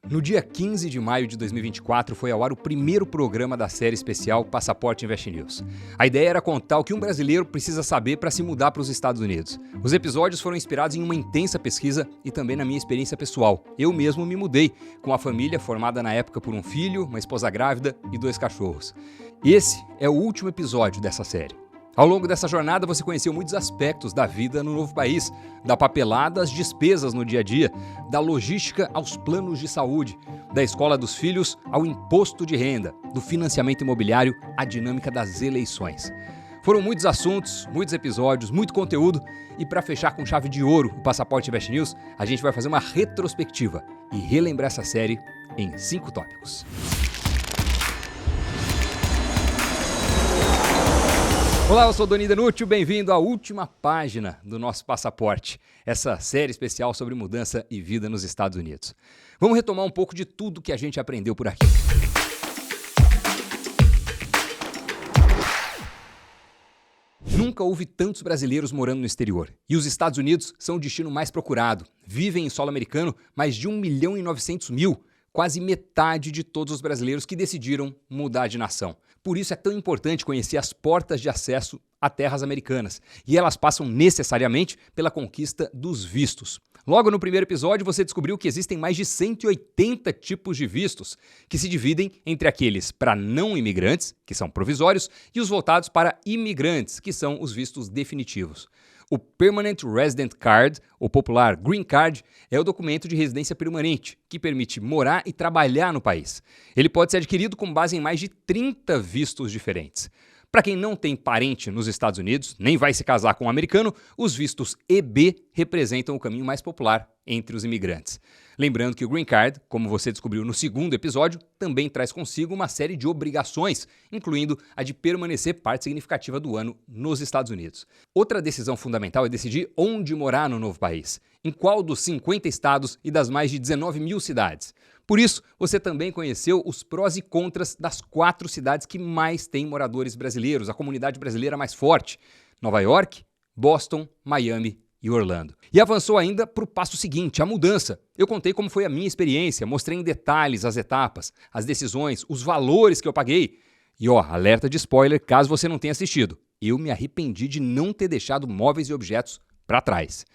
No dia 15 de maio de 2024 foi ao ar o primeiro programa da série especial Passaporte Invest News. A ideia era contar o que um brasileiro precisa saber para se mudar para os Estados Unidos. Os episódios foram inspirados em uma intensa pesquisa e também na minha experiência pessoal. Eu mesmo me mudei, com a família formada na época por um filho, uma esposa grávida e 2 cachorros. Esse é o último episódio dessa série. Ao longo dessa jornada, você conheceu muitos aspectos da vida no novo país, da papelada às despesas no dia a dia, da logística aos planos de saúde, da escola dos filhos ao imposto de renda, do financiamento imobiliário à dinâmica das eleições. Foram muitos assuntos, muitos episódios, muito conteúdo e para fechar com chave de ouro o Passaporte Invest News, a gente vai fazer uma retrospectiva e relembrar essa série em 5 tópicos. Olá, eu sou Doni Denútil, bem-vindo à última página do nosso Passaporte, essa série especial sobre mudança e vida nos Estados Unidos. Vamos retomar um pouco de tudo que a gente aprendeu por aqui. Nunca houve tantos brasileiros morando no exterior, e os Estados Unidos são o destino mais procurado. Vivem em solo americano mais de 1.900.000, quase metade de todos os brasileiros que decidiram mudar de nação. Por isso é tão importante conhecer as portas de acesso a terras americanas, e elas passam necessariamente pela conquista dos vistos. Logo no primeiro episódio, você descobriu que existem mais de 180 tipos de vistos, que se dividem entre aqueles para não imigrantes, que são provisórios, e os voltados para imigrantes, que são os vistos definitivos. O Permanent Resident Card, ou popular Green Card, é o documento de residência permanente, que permite morar e trabalhar no país. Ele pode ser adquirido com base em mais de 30 vistos diferentes. Para quem não tem parente nos Estados Unidos, nem vai se casar com um americano, os vistos EB representam o caminho mais popular entre os imigrantes. Lembrando que o Green Card, como você descobriu no segundo episódio, também traz consigo uma série de obrigações, incluindo a de permanecer parte significativa do ano nos Estados Unidos. Outra decisão fundamental é decidir onde morar no novo país, em qual dos 50 estados e das mais de 19.000 cidades. Por isso, você também conheceu os prós e contras das 4 cidades que mais têm moradores brasileiros, a comunidade brasileira mais forte: Nova York, Boston, Miami e Orlando. E avançou ainda para o passo seguinte, a mudança. Eu contei como foi a minha experiência, mostrei em detalhes as etapas, as decisões, os valores que eu paguei. E alerta de spoiler caso você não tenha assistido. Eu me arrependi de não ter deixado móveis e objetos para trás.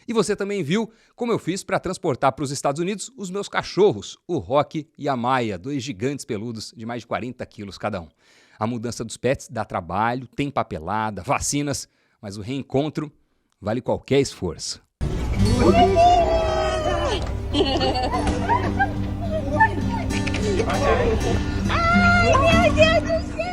E você também viu como eu fiz para transportar para os Estados Unidos os meus cachorros, o Rocky e a Maia, 2 gigantes peludos de mais de 40 quilos cada um. A mudança dos pets dá trabalho, tem papelada, vacinas, mas o reencontro vale qualquer esforço. Ai, meu Deus do céu!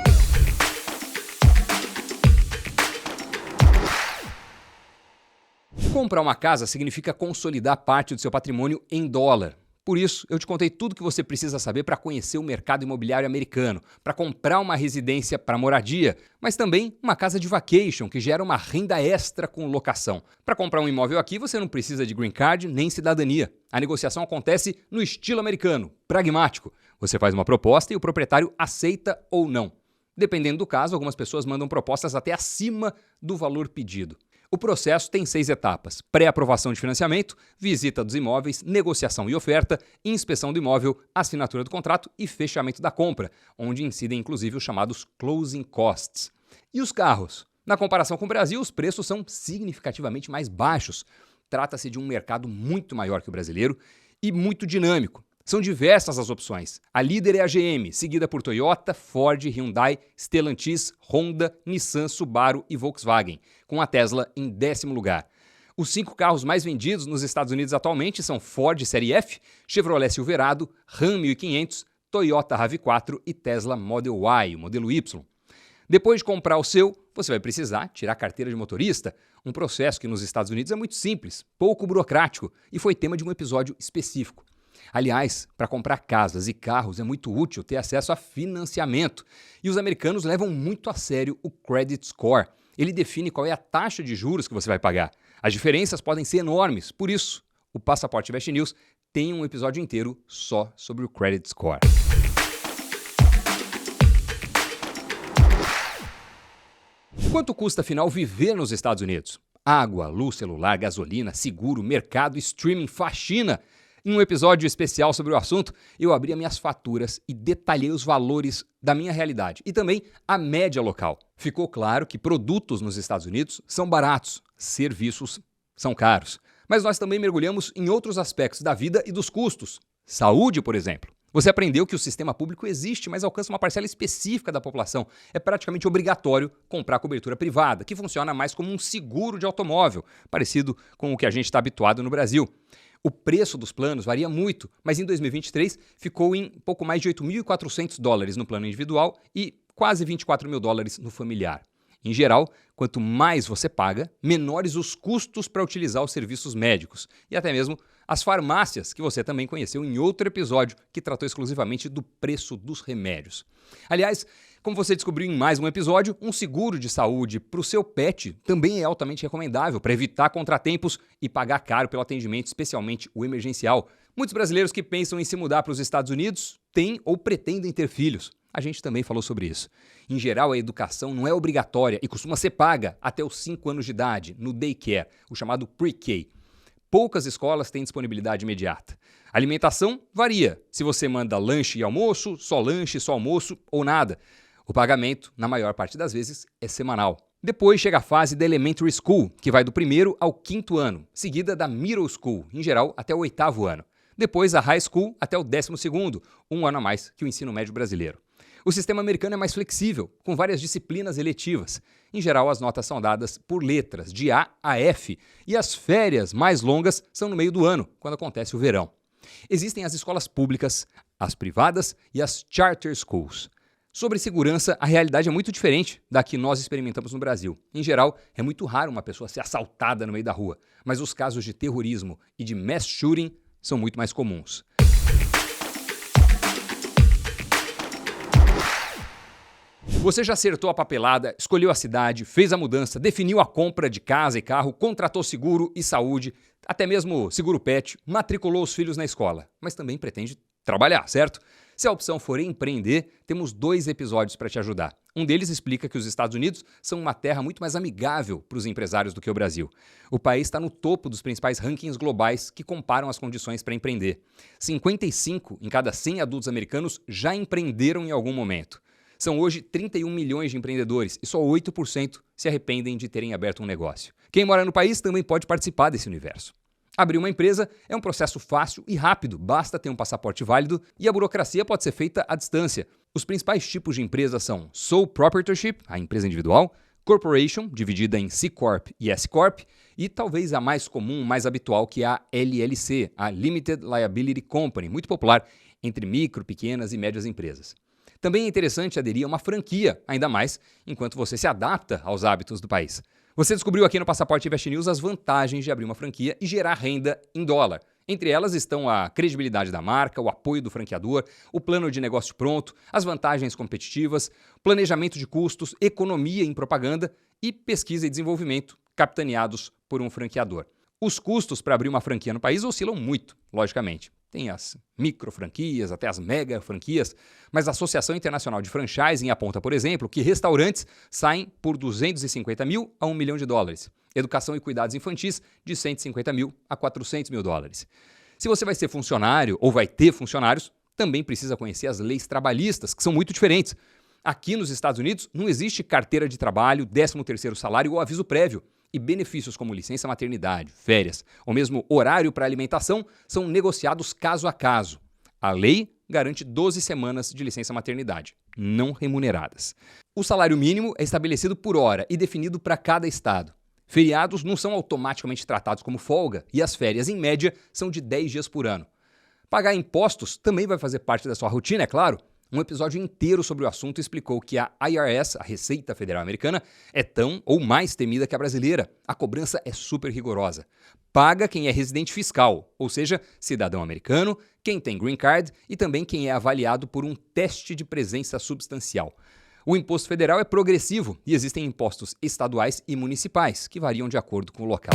Comprar uma casa significa consolidar parte do seu patrimônio em dólar. Por isso, eu te contei tudo que você precisa saber para conhecer o mercado imobiliário americano, para comprar uma residência para moradia, mas também uma casa de vacation que gera uma renda extra com locação. Para comprar um imóvel aqui, você não precisa de green card nem cidadania. A negociação acontece no estilo americano, pragmático. Você faz uma proposta e o proprietário aceita ou não. Dependendo do caso, algumas pessoas mandam propostas até acima do valor pedido. O processo tem 6 etapas: pré-aprovação de financiamento, visita dos imóveis, negociação e oferta, inspeção do imóvel, assinatura do contrato e fechamento da compra, onde incidem inclusive os chamados closing costs. E os carros? Na comparação com o Brasil, os preços são significativamente mais baixos. Trata-se de um mercado muito maior que o brasileiro e muito dinâmico. São diversas as opções. A líder é a GM, seguida por Toyota, Ford, Hyundai, Stellantis, Honda, Nissan, Subaru e Volkswagen, com a Tesla em 10º lugar. Os 5 carros mais vendidos nos Estados Unidos atualmente são Ford Série F, Chevrolet Silverado, Ram 1500, Toyota RAV4 e Tesla Model Y, o modelo Y. Depois de comprar o seu, você vai precisar tirar a carteira de motorista, um processo que nos Estados Unidos é muito simples, pouco burocrático e foi tema de um episódio específico. Aliás, para comprar casas e carros é muito útil ter acesso a financiamento. E os americanos levam muito a sério o credit score. Ele define qual é a taxa de juros que você vai pagar. As diferenças podem ser enormes, por isso, o Passaporte Invest News tem um episódio inteiro só sobre o credit score. Quanto custa, afinal, viver nos Estados Unidos? Água, luz, celular, gasolina, seguro, mercado, streaming, faxina. Em um episódio especial sobre o assunto, eu abri as minhas faturas e detalhei os valores da minha realidade e também a média local. Ficou claro que produtos nos Estados Unidos são baratos, serviços são caros. Mas nós também mergulhamos em outros aspectos da vida e dos custos. Saúde, por exemplo. Você aprendeu que o sistema público existe, mas alcança uma parcela específica da população. É praticamente obrigatório comprar cobertura privada, que funciona mais como um seguro de automóvel, parecido com o que a gente está habituado no Brasil. O preço dos planos varia muito, mas em 2023 ficou em pouco mais de $8.400 no plano individual e quase $24.000 no familiar. Em geral, quanto mais você paga, menores os custos para utilizar os serviços médicos e até mesmo as farmácias, que você também conheceu em outro episódio que tratou exclusivamente do preço dos remédios. Aliás, como você descobriu em mais um episódio, um seguro de saúde para o seu pet também é altamente recomendável para evitar contratempos e pagar caro pelo atendimento, especialmente o emergencial. Muitos brasileiros que pensam em se mudar para os Estados Unidos têm ou pretendem ter filhos. A gente também falou sobre isso. Em geral, a educação não é obrigatória e costuma ser paga até os 5 anos de idade, no daycare, o chamado pre-K. Poucas escolas têm disponibilidade imediata. A alimentação varia, se você manda lanche e almoço, só almoço ou nada. O pagamento, na maior parte das vezes, é semanal. Depois chega a fase da elementary school, que vai do 1º ao 5º ano, seguida da middle school, em geral até o 8º ano. Depois a high school até o 12º, um ano a mais que o ensino médio brasileiro. O sistema americano é mais flexível, com várias disciplinas eletivas. Em geral, as notas são dadas por letras, de A a F, e as férias mais longas são no meio do ano, quando acontece o verão. Existem as escolas públicas, as privadas e as charter schools. Sobre segurança, a realidade é muito diferente da que nós experimentamos no Brasil. Em geral, é muito raro uma pessoa ser assaltada no meio da rua, mas os casos de terrorismo e de mass shooting são muito mais comuns. Você já acertou a papelada, escolheu a cidade, fez a mudança, definiu a compra de casa e carro, contratou seguro e saúde, até mesmo seguro pet, matriculou os filhos na escola, mas também pretende trabalhar, certo? Se a opção for empreender, temos 2 episódios para te ajudar. Um deles explica que os Estados Unidos são uma terra muito mais amigável para os empresários do que o Brasil. O país está no topo dos principais rankings globais que comparam as condições para empreender. 55 em cada 100 adultos americanos já empreenderam em algum momento. São hoje 31 milhões de empreendedores e só 8% se arrependem de terem aberto um negócio. Quem mora no país também pode participar desse universo. Abrir uma empresa é um processo fácil e rápido, basta ter um passaporte válido e a burocracia pode ser feita à distância. Os principais tipos de empresas são Sole Proprietorship, a empresa individual, Corporation, dividida em C Corp e S Corp, e talvez a mais comum, mais habitual, que é a LLC, a Limited Liability Company, muito popular entre micro, pequenas e médias empresas. Também é interessante aderir a uma franquia, ainda mais enquanto você se adapta aos hábitos do país. Você descobriu aqui no Passaporte Invest News as vantagens de abrir uma franquia e gerar renda em dólar. Entre elas estão a credibilidade da marca, o apoio do franqueador, o plano de negócio pronto, as vantagens competitivas, planejamento de custos, economia em propaganda e pesquisa e desenvolvimento, capitaneados por um franqueador. Os custos para abrir uma franquia no país oscilam muito, logicamente. Tem as micro franquias, até as mega franquias, mas a Associação Internacional de Franchising aponta, por exemplo, que restaurantes saem por 250 mil a $1 milhão. Educação e cuidados infantis de 150 mil a 400 mil dólares. Se você vai ser funcionário ou vai ter funcionários, também precisa conhecer as leis trabalhistas, que são muito diferentes. Aqui nos Estados Unidos não existe carteira de trabalho, 13º salário ou aviso prévio. E benefícios como licença maternidade, férias ou mesmo horário para alimentação são negociados caso a caso. A lei garante 12 semanas de licença maternidade, não remuneradas. O salário mínimo é estabelecido por hora e definido para cada estado. Feriados não são automaticamente tratados como folga e as férias, em média, são de 10 dias por ano. Pagar impostos também vai fazer parte da sua rotina, é claro. Um episódio inteiro sobre o assunto explicou que a IRS, a Receita Federal Americana, é tão ou mais temida que a brasileira. A cobrança é super rigorosa. Paga quem é residente fiscal, ou seja, cidadão americano, quem tem green card e também quem é avaliado por um teste de presença substancial. O imposto federal é progressivo e existem impostos estaduais e municipais, que variam de acordo com o local.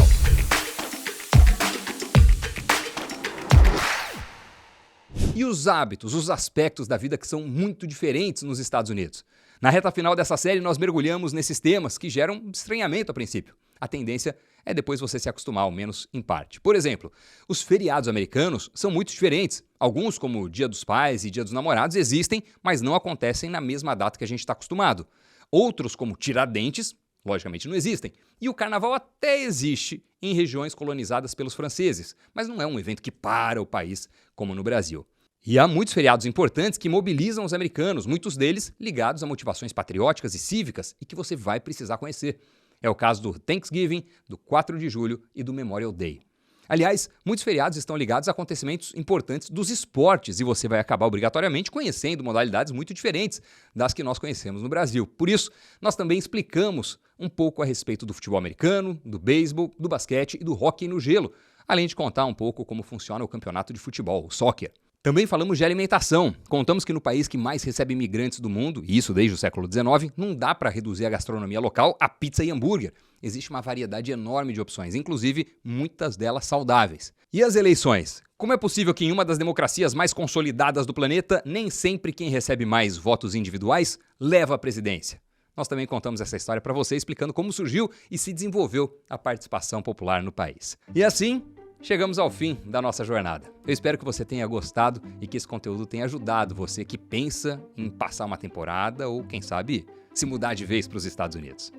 E os hábitos, os aspectos da vida que são muito diferentes nos Estados Unidos. Na reta final dessa série, nós mergulhamos nesses temas que geram estranhamento a princípio. a tendência é depois você se acostumar, ao menos em parte. Por exemplo, os feriados americanos são muito diferentes. Alguns, como o Dia dos Pais e Dia dos Namorados, existem, mas não acontecem na mesma data que a gente está acostumado. Outros, como Tiradentes, logicamente não existem. E o Carnaval até existe em regiões colonizadas pelos franceses, mas não é um evento que para o país como no Brasil. E há muitos feriados importantes que mobilizam os americanos, muitos deles ligados a motivações patrióticas e cívicas e que você vai precisar conhecer. É o caso do Thanksgiving, do 4 de julho e do Memorial Day. Aliás, muitos feriados estão ligados a acontecimentos importantes dos esportes e você vai acabar obrigatoriamente conhecendo modalidades muito diferentes das que nós conhecemos no Brasil. Por isso, nós também explicamos um pouco a respeito do futebol americano, do beisebol, do basquete e do hóquei no gelo, além de contar um pouco como funciona o campeonato de futebol, o soccer. Também falamos de alimentação. Contamos que no país que mais recebe imigrantes do mundo, e isso desde o século XIX, não dá para reduzir a gastronomia local a pizza e hambúrguer. Existe uma variedade enorme de opções, inclusive muitas delas saudáveis. E as eleições? Como é possível que em uma das democracias mais consolidadas do planeta, nem sempre quem recebe mais votos individuais leva a presidência? Nós também contamos essa história para você, explicando como surgiu e se desenvolveu a participação popular no país. E assim, chegamos ao fim da nossa jornada. Eu espero que você tenha gostado e que esse conteúdo tenha ajudado você que pensa em passar uma temporada ou, quem sabe, se mudar de vez para os Estados Unidos.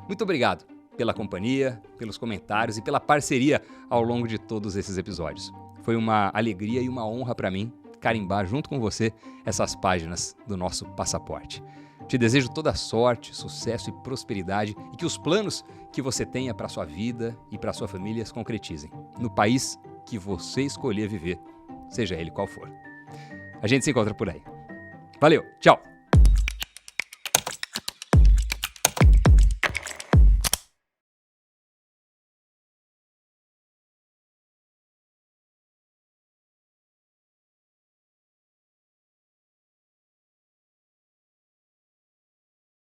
Muito obrigado pela companhia, pelos comentários e pela parceria ao longo de todos esses episódios. Foi uma alegria e uma honra para mim carimbar junto com você essas páginas do nosso passaporte. Te desejo toda sorte, sucesso e prosperidade e que os planos que você tenha para a sua vida e para a sua família se concretizem no país que você escolher viver, seja ele qual for. A gente se encontra por aí. Valeu, tchau!